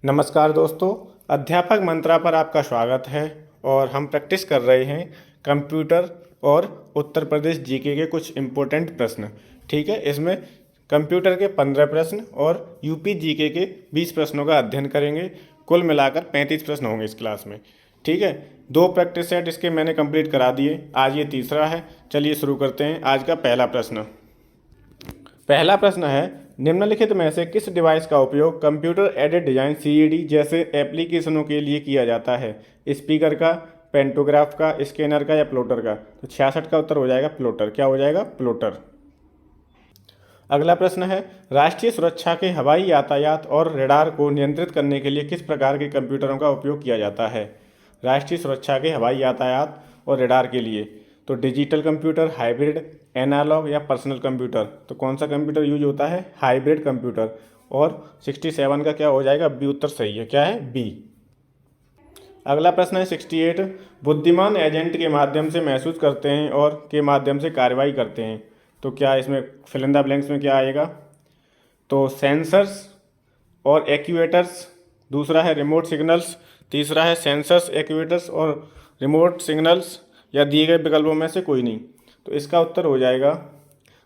नमस्कार दोस्तों, अध्यापक मंत्रा पर आपका स्वागत है। और हम प्रैक्टिस कर रहे हैं कंप्यूटर और उत्तर प्रदेश जीके के कुछ इम्पोर्टेंट प्रश्न। ठीक है, इसमें कंप्यूटर के 15 प्रश्न और यूपी जीके के 20 प्रश्नों का अध्ययन करेंगे। कुल मिलाकर 35 प्रश्न होंगे इस क्लास में। ठीक है, 2 प्रैक्टिस सेट इसके मैंने कंप्लीट करा दिए, आज ये तीसरा है। चलिए शुरू करते हैं। आज का पहला प्रश्न है, निम्नलिखित में से किस डिवाइस का उपयोग कंप्यूटर एडेड डिजाइन सीएडी जैसे एप्लीकेशनों के लिए किया जाता है? स्पीकर का, पेंटोग्राफ का, स्कैनर का या प्लॉटर का? तो 66 का उत्तर हो जाएगा प्लॉटर। क्या हो जाएगा? प्लॉटर। अगला प्रश्न है, राष्ट्रीय सुरक्षा के हवाई यातायात और रडार को नियंत्रित करने के लिए किस प्रकार के कंप्यूटरों का उपयोग किया जाता है? राष्ट्रीय सुरक्षा के हवाई यातायात और रडार के लिए तो डिजिटल कंप्यूटर, हाइब्रिड, एनालॉग या पर्सनल कंप्यूटर? तो कौन सा कंप्यूटर यूज होता है? Hybrid computer. और 67 का क्या हो जाएगा? बी उत्तर सही है। क्या है? बी। अगला प्रश्न है 68, बुद्धिमान एजेंट के माध्यम से महसूस करते हैं और के माध्यम से कार्रवाई करते हैं। तो क्या इसमें फिल इन द ब्लैंक्स में क्या आएगा? तो सेंसर्स और एक्यूएटर्स, दूसरा है रिमोट सिग्नल्स, तीसरा है सेंसर्स, एक्यूएटर्स और रिमोट सिग्नल्स, या दिए गए विकल्पों में से कोई नहीं। तो इसका उत्तर हो जाएगा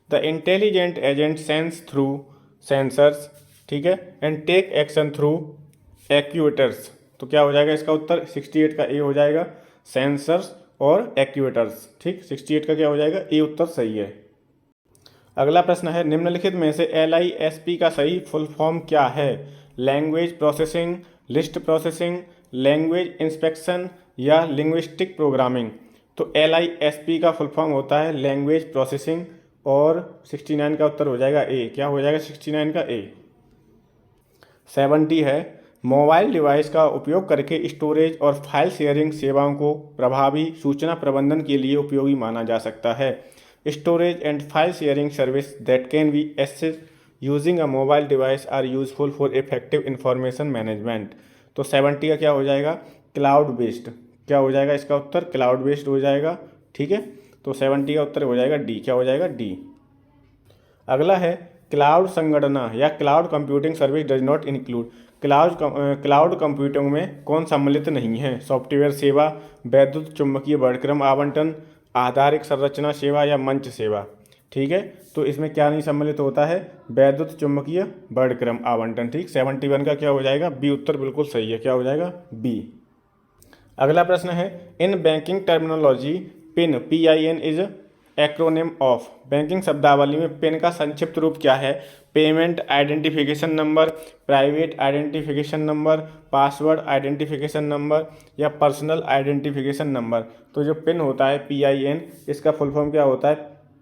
the intelligent agent sense through sensors, ठीक है, एंड टेक एक्शन थ्रू एक्यूएटर्स। तो क्या हो जाएगा इसका उत्तर? 68 का ए हो जाएगा, सेंसर्स और एक्यूएटर्स। ठीक, 68 का क्या हो जाएगा? ए उत्तर सही है। अगला प्रश्न है, निम्नलिखित में से LISP का सही फुल फॉर्म क्या है? Language processing, list processing, language inspection या लिंग्विस्टिक प्रोग्रामिंग? तो LISP का फुल फॉर्म होता है लैंग्वेज प्रोसेसिंग, और 69 का उत्तर हो जाएगा ए। क्या हो जाएगा 69 का ए? 70 है, मोबाइल डिवाइस का उपयोग करके स्टोरेज और फाइल शेयरिंग सेवाओं को प्रभावी सूचना प्रबंधन के लिए उपयोगी माना जा सकता है। Storage and file sharing service that can be accessed using a mobile device are useful for effective information management. तो 70 का क्या हो जाएगा? Cloud based. क्या हो जाएगा इसका उत्तर? क्लाउड बेस्ड हो जाएगा। ठीक है, तो 70 का उत्तर हो जाएगा डी। क्या हो जाएगा? डी। अगला है, क्लाउड संगणना या cloud computing service does not include. Cloud computing में कौन सम्मिलित नहीं है? सॉफ्टवेयर सेवा, वैद्युत चुंबकीय वर्णक्रम आवंटन, आधारिक संरचना सेवा या मंच सेवा? ठीक है, तो इसमें क्या नहीं सम्मिलित होता है? वैद्युत चुंबकीय वर्णक्रम आवंटन। ठीक, 71 का क्या हो जाएगा? बी उत्तर बिल्कुल सही है। क्या हो जाएगा? बी। अगला प्रश्न है, in banking terminology pin PIN is acronym of. Banking शब्दावली में पिन का संक्षिप्त रूप क्या है? Payment identification number, private identification number, password identification number या पर्सनल आइडेंटिफिकेशन नंबर? तो जो पिन होता है PIN, इसका फुल फॉर्म क्या होता है?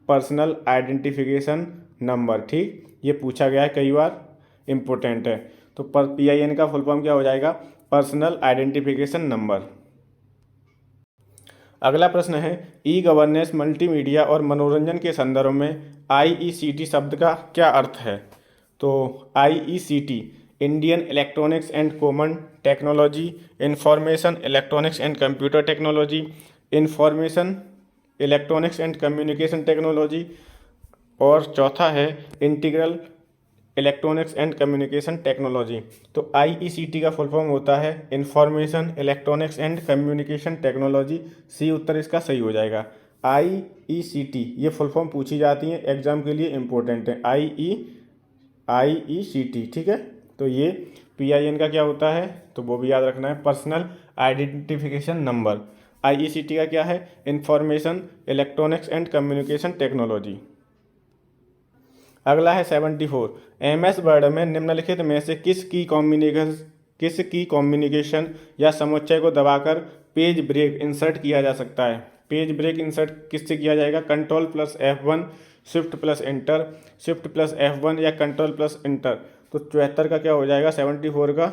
Personal identification number. ठीक, ये पूछा गया है कई बार, इंपॉर्टेंट है। तो PIN का फुल फॉर्म क्या हो जाएगा? Personal identification number. अगला प्रश्न है, ई गवर्नेंस मल्टीमीडिया और मनोरंजन के संदर्भ में IECT शब्द का क्या अर्थ है? तो IECT Indian electronics and common technology, information electronics and computer technology, information electronics and communication technology, और चौथा है integral electronics and communication technology. तो IECT का फुल फॉर्म होता है information electronics and communication technology. C उत्तर इसका सही हो जाएगा। IECT ये फुल फॉर्म पूछी जाती हैं एग्जाम के लिए, इंपॉर्टेंट है। IECT। ठीक है, तो ये PIN का क्या होता है? तो वो भी याद रखना है, पर्सनल आइडेंटिफिकेशन नंबर। IECT का क्या है? Information electronics and communication technology. अगला है 74, MS वर्ड में निम्नलिखित में से किस की कॉम्बिनेशन या समुच्चय को दबाकर पेज ब्रेक इंसर्ट किया जा सकता है? पेज ब्रेक इंसर्ट किससे किया जाएगा? Ctrl+F1, Shift+Enter, Shift+F1 या Ctrl+Enter? तो 74 का क्या हो जाएगा? 74 का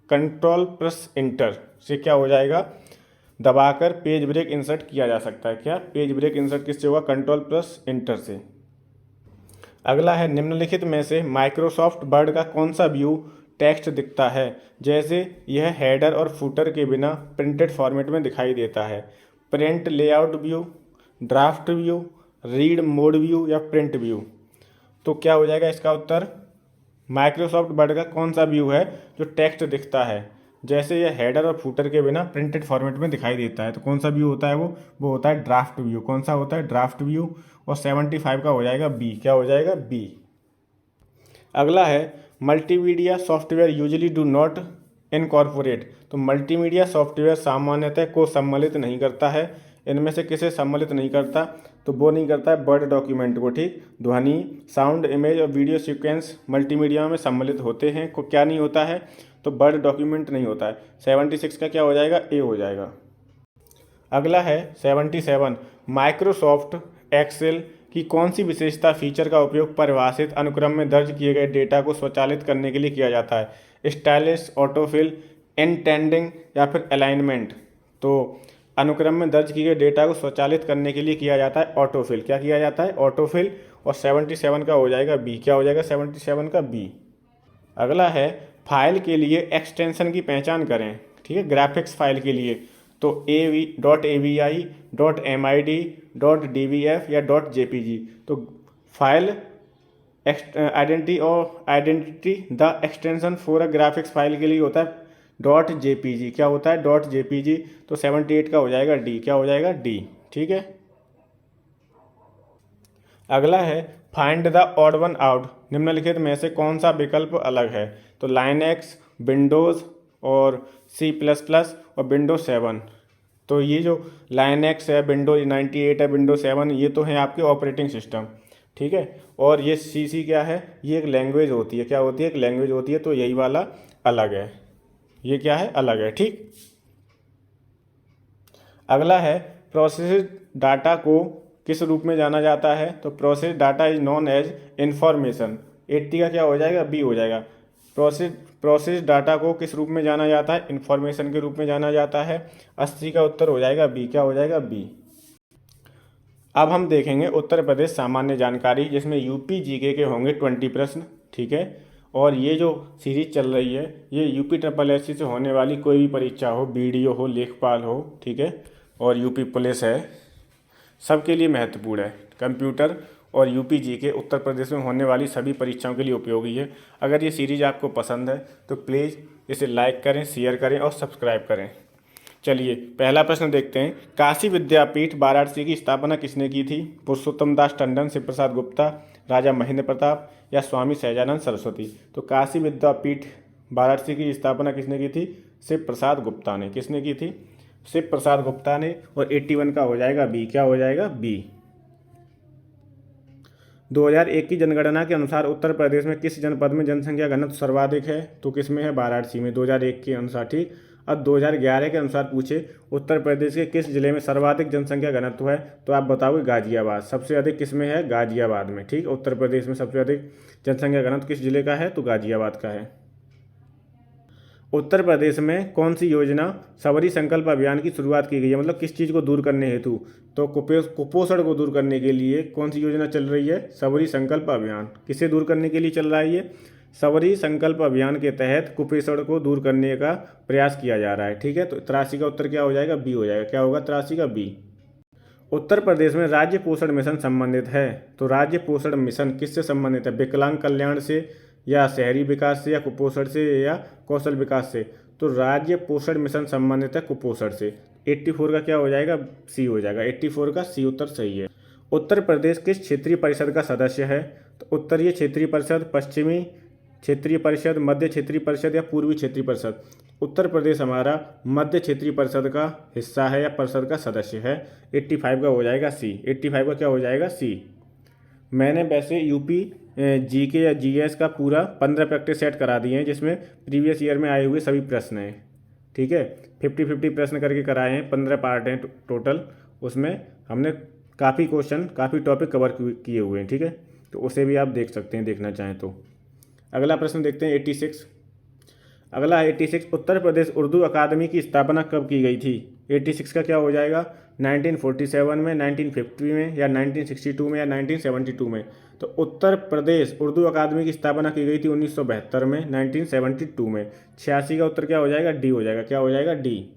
Ctrl+Enter से क्या हो जाएगा? दबाकर पेज ब्रेक इंसर्ट किया जा सकता है। क्या पेज ब्रेक इंसर्ट किससे होगा? Ctrl+Enter से। अगला है, निम्नलिखित में से माइक्रोसॉफ्ट वर्ड का कौन सा व्यू टेक्स्ट दिखता है? जैसे यह हेडर और फुटर के बिना प्रिंटेड फॉर्मेट में दिखाई देता है। Print layout view, draft view, read mode view या प्रिंट व्यू? तो क्या हो जाएगा इसका उत्तर? माइक्रोसॉफ्ट वर्ड का कौन सा व्यू है जो टेक्स्ट दिखता है, जैसे यह हेडर और फूटर के बिना प्रिंटेड फॉर्मेट में दिखाई देता है, तो कौन सा व्यू होता है वो होता है ड्राफ्ट व्यू। कौन सा होता है? Draft view. और 75 का हो जाएगा बी। क्या हो जाएगा? बी। अगला है multimedia software usually do not incorporate, तो मल्टीमीडिया सॉफ्टवेयर सामान्यतः को सम्मिलित नहीं करता है। इनमें से किसे सम्मिलित नहीं करता? तो वो नहीं करता है वर्ड डॉक्यूमेंट को, ठीक। ध्वनि, साउंड, इमेज और वीडियो सीक्वेंस मल्टीमीडिया में सम्मिलित होते हैं। को क्या नहीं होता है? तो वर्ड डॉक्यूमेंट नहीं होता है। 76 का क्या हो जाएगा? ए हो जाएगा। अगला है 77, माइक्रोसॉफ्ट एक्सेल की कौन सी विशेषता फीचर का उपयोग परिभाषित अनुक्रम में दर्ज किए गए डेटा को स्वचालित करने के लिए किया जाता है? स्टाइलिश, ऑटोफिल, इंटेंडिंग या फिर अलाइनमेंट। तो अनुक्रम में दर्ज किए गए डेटा को स्वचालित करने के लिए किया जाता है ऑटोफिल। क्या किया जाता है? ऑटोफिल। और 77 का हो जाएगा बी। क्या हो जाएगा? 77 का बी। अगला है फाइल के लिए एक्सटेंशन की पहचान करें, ठीक है, ग्राफिक्स फाइल के लिए। तो .avi, .mid, .dbf या .jpg। तो file identity the extension for a graphics file के लिए होता है .jpg। क्या होता है? .jpg। तो 78 का हो जाएगा डी। क्या हो जाएगा? डी। ठीक है। अगला है find the odd one out, निम्नलिखित में से कौन सा विकल्प अलग है? तो लाइनक्स, विंडोज़ और C++ और विंडोज 7। तो ये जो लाइनक्स है, विंडोज 98 है, विंडोज 7, ये तो हैं आपके ऑपरेटिंग सिस्टम, ठीक है। और ये CC क्या है? ये एक लैंग्वेज होती है। क्या होती है? एक लैंग्वेज होती है। तो यही वाला अलग है। ये क्या है? अलग है, ठीक। अगला है प्रोसेस्ड डाटा को किस रूप में जाना जाता है? तो process data is known as information. 80 का क्या हो जाएगा? बी हो जाएगा। प्रोसेस डाटा को किस रूप में जाना जाता है? इंफॉर्मेशन के रूप में जाना जाता है। 80 का उत्तर हो जाएगा बी। क्या हो जाएगा? बी। अब हम देखेंगे उत्तर प्रदेश सामान्य जानकारी, जिसमें यूपी जीके के होंगे 20 प्रश्न, ठीक है। और ये जो सीरीज चल रही है ये UPSSC से होने वाली कोई भी परीक्षा हो, BDO हो, लेखपाल हो, ठीक है, और यूपी पुलिस है, सबके लिए महत्वपूर्ण है। कंप्यूटर और यूपी जीके उत्तर प्रदेश में होने वाली सभी परीक्षाओं के लिए उपयोगी है। अगर ये सीरीज आपको पसंद है तो प्लीज़ इसे लाइक करें, शेयर करें और सब्सक्राइब करें। चलिए पहला प्रश्न देखते हैं। काशी विद्यापीठ वाराणसी की स्थापना किसने की थी? पुरुषोत्तम दास टंडन, शिव प्रसाद गुप्ता, राजा महेंद्र प्रताप या स्वामी सहजानंद सरस्वती। तो काशी विद्यापीठ वाराणसी की स्थापना किसने की थी? शिव प्रसाद गुप्ता ने। किसने की थी? शिव प्रसाद गुप्ता ने। और 81 का हो जाएगा बी। क्या हो जाएगा? बी। 2001 की जनगणना के अनुसार उत्तर प्रदेश में किस जनपद में जनसंख्या घनत्व सर्वाधिक है? तो किस में है? वाराणसी में, 2001 के अनुसार, ठीक। अब 2011 के अनुसार पूछे उत्तर प्रदेश के किस जिले में सर्वाधिक जनसंख्या घनत्व है? तो आप बताओगे गाजियाबाद। सबसे अधिक किस में है? गाजियाबाद में, ठीक। उत्तर प्रदेश में सबसे अधिक जनसंख्या घनत्व किस जिले का है? तो गाजियाबाद का है। उत्तर प्रदेश में कौन सी योजना सबरी संकल्प अभियान की शुरुआत की गई है? मतलब किस चीज़ को दूर करने हेतु? तो कुपोषण को दूर करने के लिए कौन सी योजना चल रही है? सबरी संकल्प अभियान। किसे दूर करने के लिए चल रहा है ये? सबरी संकल्प अभियान के तहत कुपोषण को दूर करने का प्रयास किया जा रहा है, ठीक है। तो 83 का उत्तर क्या हो जाएगा? बी हो जाएगा। क्या होगा? 83 का बी। उत्तर प्रदेश में राज्य पोषण मिशन संबंधित है। तो राज्य पोषण मिशन किससे संबंधित है? विकलांग कल्याण से या शहरी विकास से या कुपोषण से या कौशल विकास से? तो राज्य पोषण मिशन संबंधित है कुपोषण से। 84 का क्या हो जाएगा? सी हो जाएगा। 84 का सी उत्तर सही है। उत्तर प्रदेश किस क्षेत्रीय परिषद का सदस्य है? तो उत्तरीय क्षेत्रीय परिषद, पश्चिमी क्षेत्रीय परिषद, मध्य क्षेत्रीय परिषद या पूर्वी क्षेत्रीय परिषद? उत्तर प्रदेश हमारा मध्य क्षेत्रीय परिषद का हिस्सा है या परिषद का सदस्य है। 85 का हो जाएगा सी। 85 का क्या हो जाएगा? सी। मैंने वैसे यूपी जीके या जीएस का पूरा 15 प्रैक्टिस सेट करा दिए हैं, जिसमें प्रीवियस ईयर में आए हुए सभी प्रश्न हैं, ठीक है। 50-50 प्रश्न करके कराए हैं। 15 पार्ट हैं टोटल। उसमें हमने काफ़ी क्वेश्चन, काफ़ी टॉपिक कवर किए हुए हैं, ठीक है। तो उसे भी आप देख सकते हैं, देखना चाहें तो। अगला प्रश्न देखते हैं 86। अगला है 86, उत्तर प्रदेश उर्दू अकादमी की स्थापना कब की गई थी? 86 का क्या हो जाएगा? 1947 में, 1950 में या 1962 में या 1972 में? तो उत्तर प्रदेश उर्दू अकादमी की स्थापना की गई थी 1972 में, 1972 में। 86 का उत्तर क्या हो जाएगा? डी हो जाएगा। क्या हो जाएगा? डी।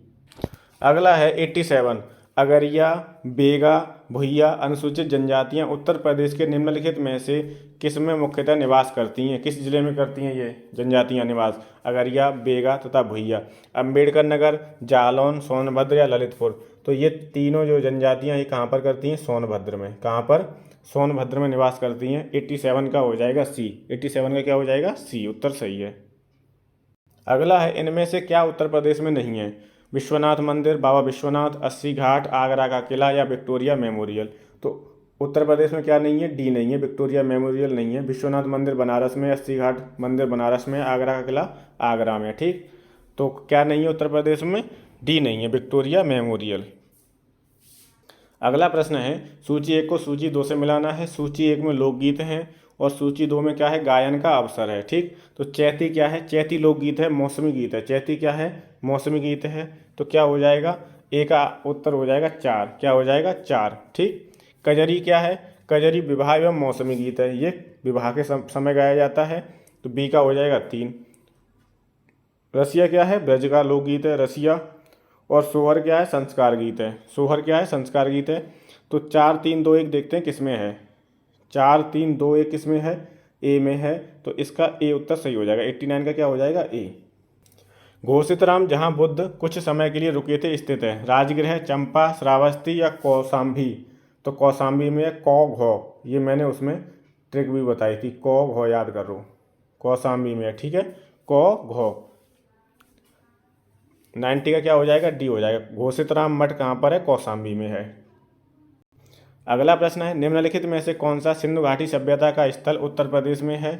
अगला है 87, अगरिया, बेगा, भूइया अनुसूचित जनजातियां उत्तर प्रदेश के निम्नलिखित में से किस में मुख्यतः निवास करती हैं? किस जिले में करती हैं ये जनजातियां निवास? अगरिया, बेगा तथा भूइया। अम्बेडकर नगर, जालौन, सोनभद्र या ललितपुर। तो ये तीनों जो जनजातियां ये कहाँ पर करती हैं? सोनभद्र में। कहाँ पर? सोनभद्र में निवास करती हैं। 87 का हो जाएगा सी। 87 का क्या हो जाएगा? सी। उत्तर सही है। अगला है, इनमें से क्या उत्तर प्रदेश में नहीं है? विश्वनाथ मंदिर, बाबा विश्वनाथ, 80 घाट, आगरा का किला या विक्टोरिया मेमोरियल। तो उत्तर प्रदेश में क्या नहीं है? डी नहीं है, विक्टोरिया मेमोरियल नहीं है। विश्वनाथ मंदिर बनारस में, 80 घाट मंदिर बनारस में, आगरा का किला आगरा में। ठीक, तो क्या नहीं है उत्तर प्रदेश में? डी नहीं है, विक्टोरिया मेमोरियल। अगला प्रश्न है, सूची 1 को सूची 2 से मिलाना है। सूची 1 में लोकगीत हैं और सूची 2 में क्या है? गायन का अवसर है। ठीक, तो चैती क्या है? चैती लोकगीत है, मौसमी गीत है। चैती क्या है? मौसमी गीत है। तो क्या हो जाएगा? ए का उत्तर हो जाएगा 4। क्या हो जाएगा? 4। ठीक, कजरी क्या है? कजरी विवाह एवं मौसमी गीत है, ये विवाह के समय गाया जाता है। तो बी का हो जाएगा 3। रसिया क्या है? ब्रज का लोकगीत है रसिया। और सोहर क्या है? संस्कार गीत है। सोहर क्या है? संस्कार गीत है। तो 4 3 2 1 देखते हैं किसमें है। 4 3 2 1 किसमें है? ए में है। तो इसका ए उत्तर सही हो जाएगा। 89 का क्या हो जाएगा? ए। घोषितराम जहाँ बुद्ध कुछ समय के लिए रुके थे स्थित है। राजगृह, चंपा, श्रावस्ती या कौशाम्बी। तो कौशाम्बी में कौ घौ, ये मैंने उसमें ट्रिक भी बताई थी, कौ घौ याद करो। कौशाम्बी में, ठीक है, कौ घौ। 90 का क्या हो जाएगा? डी हो जाएगा। घोषितराम मठ कहाँ पर है? कौशाम्बी में है। अगला प्रश्न है, निम्नलिखित में से कौन सा सिंधु घाटी सभ्यता का स्थल उत्तर प्रदेश में है?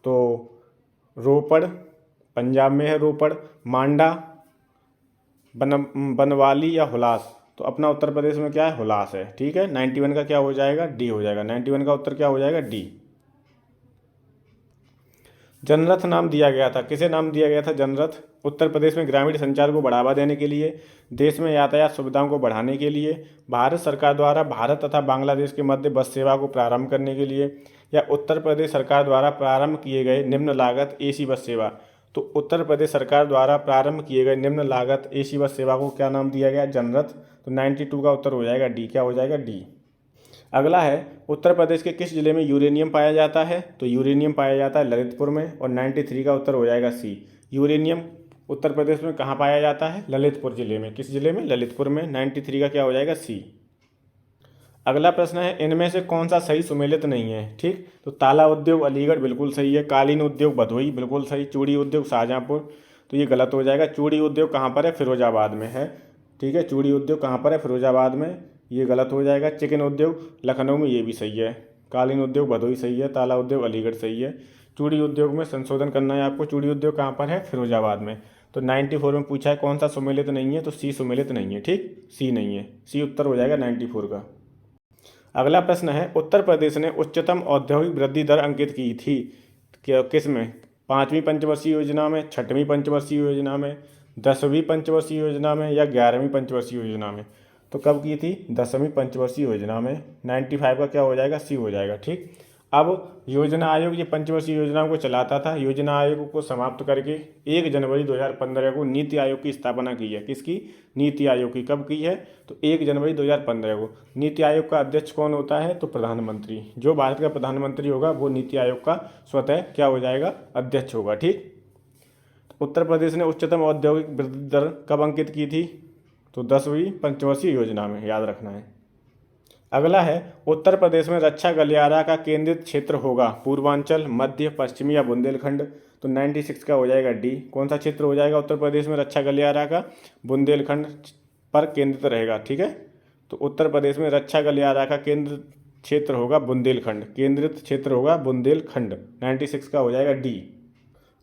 तो रोपड़, पंजाब में है रोपड़, मांडा, बनवाली या हुलास। तो अपना उत्तर प्रदेश में क्या है? हुलास है। ठीक है, 91 का क्या हो जाएगा? डी हो जाएगा। 91 का उत्तर क्या हो जाएगा? डी। जनरथ नाम दिया गया था, किसे नाम दिया गया था जनरथ? उत्तर प्रदेश में ग्रामीण संचार को बढ़ावा देने के लिए, देश में यातायात सुविधाओं को बढ़ाने के लिए, भारत सरकार द्वारा भारत तथा बांग्लादेश के मध्य बस सेवा को प्रारंभ करने के लिए, या उत्तर प्रदेश सरकार द्वारा प्रारंभ किए गए निम्न लागत एसी बस सेवा। तो उत्तर प्रदेश सरकार द्वारा प्रारंभ किए गए निम्न लागत एसी बस सेवा को क्या नाम दिया गया? जनरथ। तो 92 का उत्तर हो जाएगा डी। क्या हो जाएगा? डी। अगला है, उत्तर प्रदेश के किस जिले में यूरेनियम पाया जाता है? तो यूरेनियम पाया जाता है ललितपुर में। और 93 का उत्तर हो जाएगा सी। यूरेनियम उत्तर प्रदेश में कहाँ पाया जाता है? ललितपुर जिले में। किस जिले में? ललितपुर में। 93 का क्या हो जाएगा? सी। अगला प्रश्न है, इनमें से कौन सा सही सुमेलित नहीं है? ठीक, तो ताला उद्योग अलीगढ़ बिल्कुल सही है, कालीन उद्योग भदोही बिल्कुल सही, चूड़ी उद्योग शाहजहाँपुर तो ये गलत हो जाएगा। चूड़ी उद्योग कहाँ पर है? फिरोजाबाद में है। ठीक है, चूड़ी उद्योग कहाँ पर है? फिरोजाबाद में, ये गलत हो जाएगा। चिकन उद्योग लखनऊ में, ये भी सही है। कालीन उद्योग भदोही सही है, ताला उद्योग अलीगढ़ सही है। चूड़ी उद्योग में संशोधन करना है आपको। चूड़ी उद्योग कहाँ पर है? फिरोजाबाद में। तो 94 में पूछा है कौन सा सुमेलित नहीं है? तो सी सुमेलित नहीं है। ठीक, सी नहीं है, सी उत्तर हो जाएगा 94 का। अगला प्रश्न है, उत्तर प्रदेश ने उच्चतम औद्योगिक वृद्धि दर अंकित की थी किस में? 5वीं पंचवर्षीय योजना में, 6वीं पंचवर्षीय योजना में, 10वीं पंचवर्षीय योजना में या 11वीं पंचवर्षीय योजना में? तो कब की थी? 10वीं पंचवर्षीय योजना में। 95 का क्या हो जाएगा? सी हो जाएगा। ठीक, अब योजना आयोग ये पंचवर्षीय योजनाओं को चलाता था। योजना आयोग को समाप्त करके 1 जनवरी 2015 को नीति आयोग की स्थापना की है। किसकी? नीति आयोग की। कब की है? तो 1 जनवरी 2015 को। नीति आयोग का अध्यक्ष कौन होता है? तो प्रधानमंत्री। जो भारत का प्रधानमंत्री होगा वो नीति आयोग का स्वतः क्या हो जाएगा? अध्यक्ष होगा। ठीक, उत्तर प्रदेश ने उच्चतम औद्योगिक वृद्धि दर कब अंकित की थी? तो 10वीं पंचवर्षीय योजना में, याद रखना है। अगला है, उत्तर प्रदेश में रक्षा गलियारा का केंद्रित क्षेत्र होगा पूर्वांचल, मध्य, पश्चिमी या बुंदेलखंड। तो 96 का हो जाएगा डी। कौन सा क्षेत्र हो जाएगा उत्तर प्रदेश में रक्षा गलियारा का? बुंदेलखंड पर केंद्रित रहेगा। ठीक है, तो उत्तर प्रदेश में रक्षा गलियारा का केंद्रित क्षेत्र होगा बुंदेलखंड। केंद्रित क्षेत्र होगा बुंदेलखंड। 96 का हो जाएगा डी।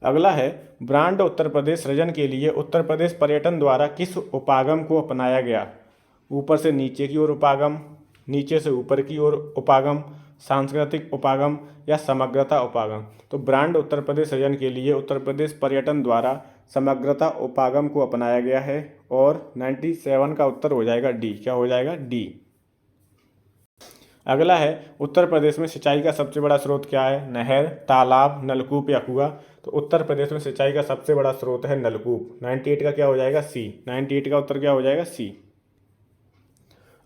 अगला है, ब्रांड उत्तर प्रदेश सृजन के लिए उत्तर प्रदेश पर्यटन द्वारा किस उपागम को अपनाया गया? ऊपर से नीचे की ओर उपागम, नीचे से ऊपर की ओर उपागम, सांस्कृतिक उपागम या समग्रता उपागम। तो ब्रांड उत्तर प्रदेश सृजन के लिए उत्तर प्रदेश पर्यटन द्वारा समग्रता उपागम को अपनाया गया है। और 97 का उत्तर हो जाएगा डी। क्या हो जाएगा? डी। अगला है, उत्तर प्रदेश में सिंचाई का सबसे बड़ा स्रोत क्या है? नहर, तालाब, नलकूप या कुआं। तो उत्तर प्रदेश में सिंचाई का सबसे बड़ा स्रोत है नलकूप। 98 का क्या हो जाएगा? सी। 98 का उत्तर क्या हो जाएगा? सी।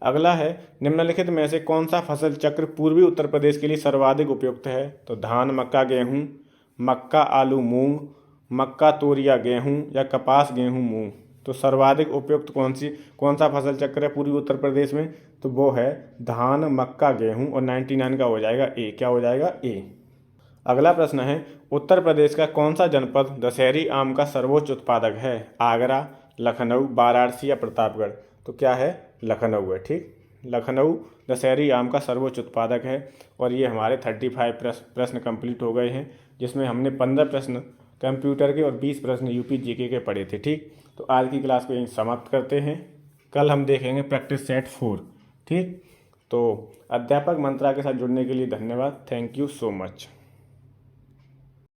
अगला है, निम्नलिखित में से कौन सा फसल चक्र पूर्वी उत्तर प्रदेश के लिए सर्वाधिक उपयुक्त है? तो धान, मक्का, गेहूँ, मक्का, आलू, मूंग, मक्का, तोरिया, गेहूँ या कपास, गेहूँ, मूंग। तो सर्वाधिक उपयुक्त कौन सा फसल चक्र है पूर्वी उत्तर प्रदेश में? तो वो है धान, मक्का, गेहूँ और 99 का हो जाएगा ए। क्या हो जाएगा? ए। अगला प्रश्न है, उत्तर प्रदेश का कौन सा जनपद दशहरी आम का सर्वोच्च उत्पादक है? आगरा, लखनऊ, वाराणसी या प्रतापगढ़। तो क्या है? लखनऊ है। ठीक, लखनऊ दशहरी आम का सर्वोच्च उत्पादक है। और ये हमारे 35 प्रश्न कंप्लीट हो गए हैं, जिसमें हमने 15 प्रश्न कंप्यूटर के और 20 प्रश्न यूपी जीके के पढ़े थे। ठीक, तो आज की क्लास को यहीं समाप्त करते हैं। कल हम देखेंगे प्रैक्टिस सेट 4। ठीक, तो अध्यापक मंत्रा के साथ जुड़ने के लिए धन्यवाद। Thank you so much.